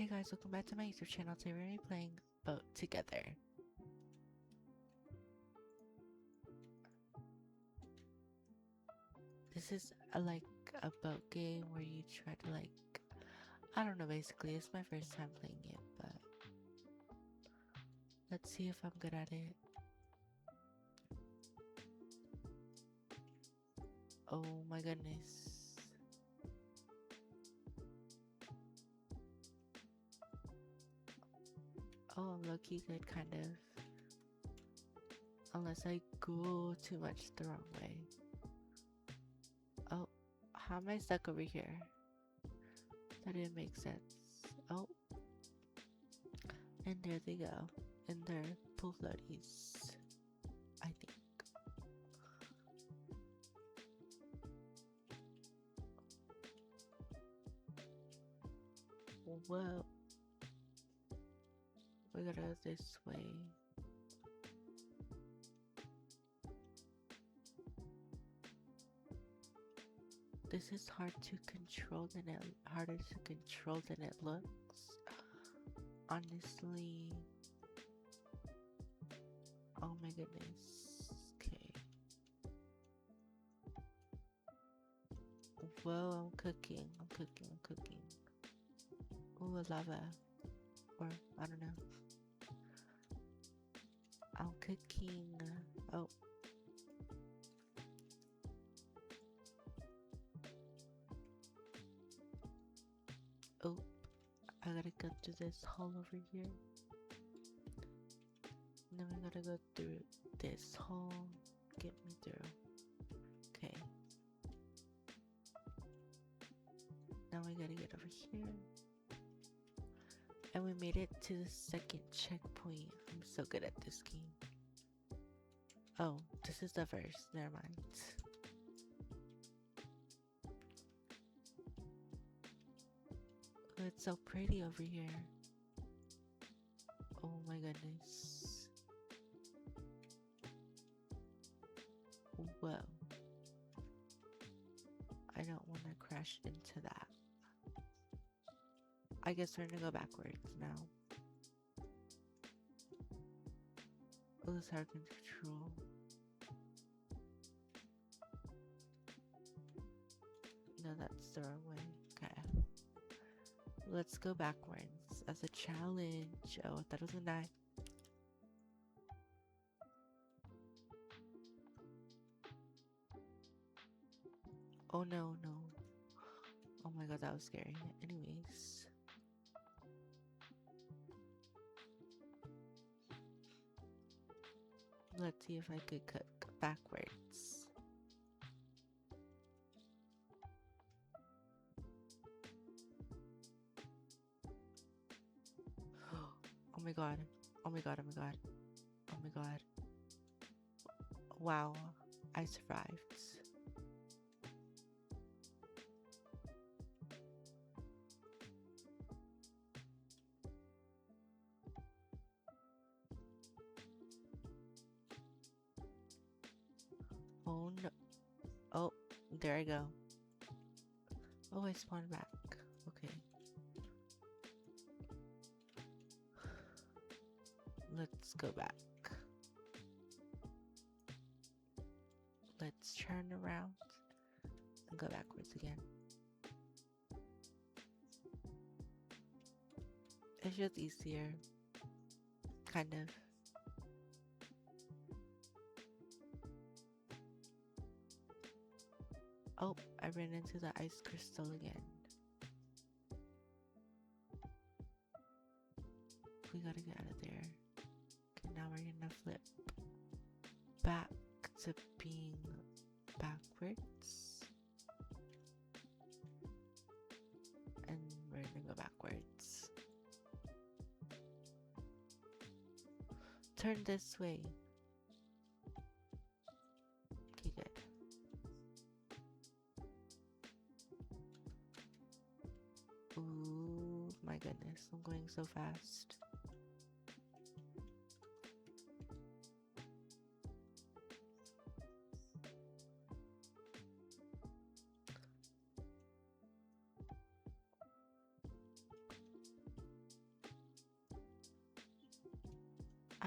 Hey guys, welcome back to my YouTube channel. Today we're going to be playing Boat Together. This is like a boat game where you try to I don't know, basically it's my first time playing it, but let's see if I'm good at it. Oh my goodness. Oh, I'm low-key good, kind of. Unless I go too much the wrong way. Oh, how am I stuck over here? That didn't make sense. Oh. And there they go. And they're pool floaties, I think. Whoa. We gotta go this way. This is hard to control harder to control than it looks. Honestly. Oh my goodness. Okay. Whoa, I'm cooking. Ooh, lava. Or, I don't know. I'm cooking. Oh. Oh. I gotta go through this hole over here. And then we gotta go through this hole. Get me through. Okay. Now we gotta get over here. And we made it to the second checkpoint. I'm so good at this game. Oh, this is the first. Never mind. Oh, it's so pretty over here. Oh my goodness. Whoa. I don't want to crash into that. I guess we're gonna go backwards now. Oh, it's hard to control. No, that's the wrong way. Okay. Let's go backwards as a challenge. Oh, I thought I was gonna die. Oh no, no. Oh my god, that was scary. Anyways. Let's see if I could cook backwards. Oh my god. Oh my god, oh my god. Oh my god. Wow, I survived. Oh no. Oh, there I go. Oh, I spawned back. Okay. Let's go back. Let's turn around and go backwards again. It's just easier. Kind of. Oh, I ran into the ice crystal again. We gotta get out of there. Okay, now we're gonna flip back to being backwards. And we're gonna go backwards. Turn this way. Okay, good. Ooh, my goodness, I'm going so fast.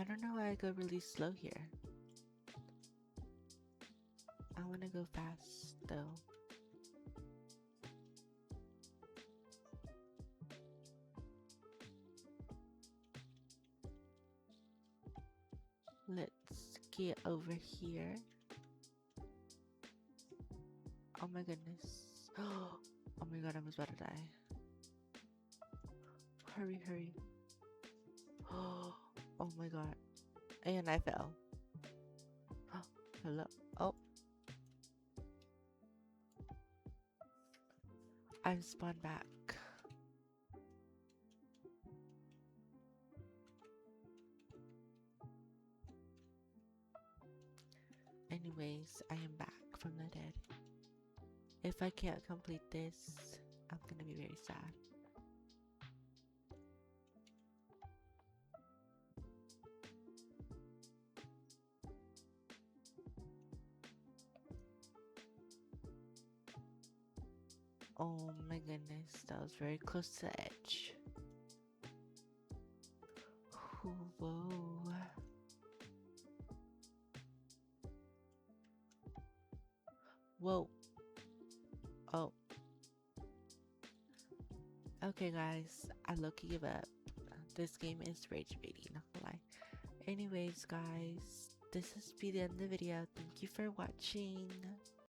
don't know why I go really slow here. I want to go fast though. Let's get over here. Oh my goodness. Oh my god, I was about to die. Hurry, hurry. Oh my god. And I fell. Hello. Oh. I've spawned back. Anyways, I am back from the dead. If I can't complete this, I'm gonna be very sad. Oh my goodness, that was very close to the edge. Whoa. Whoa. Oh. Okay guys, I low-key give up. This game is rage baiting, not gonna lie. Anyways guys, this has been the end of the video. Thank you for watching.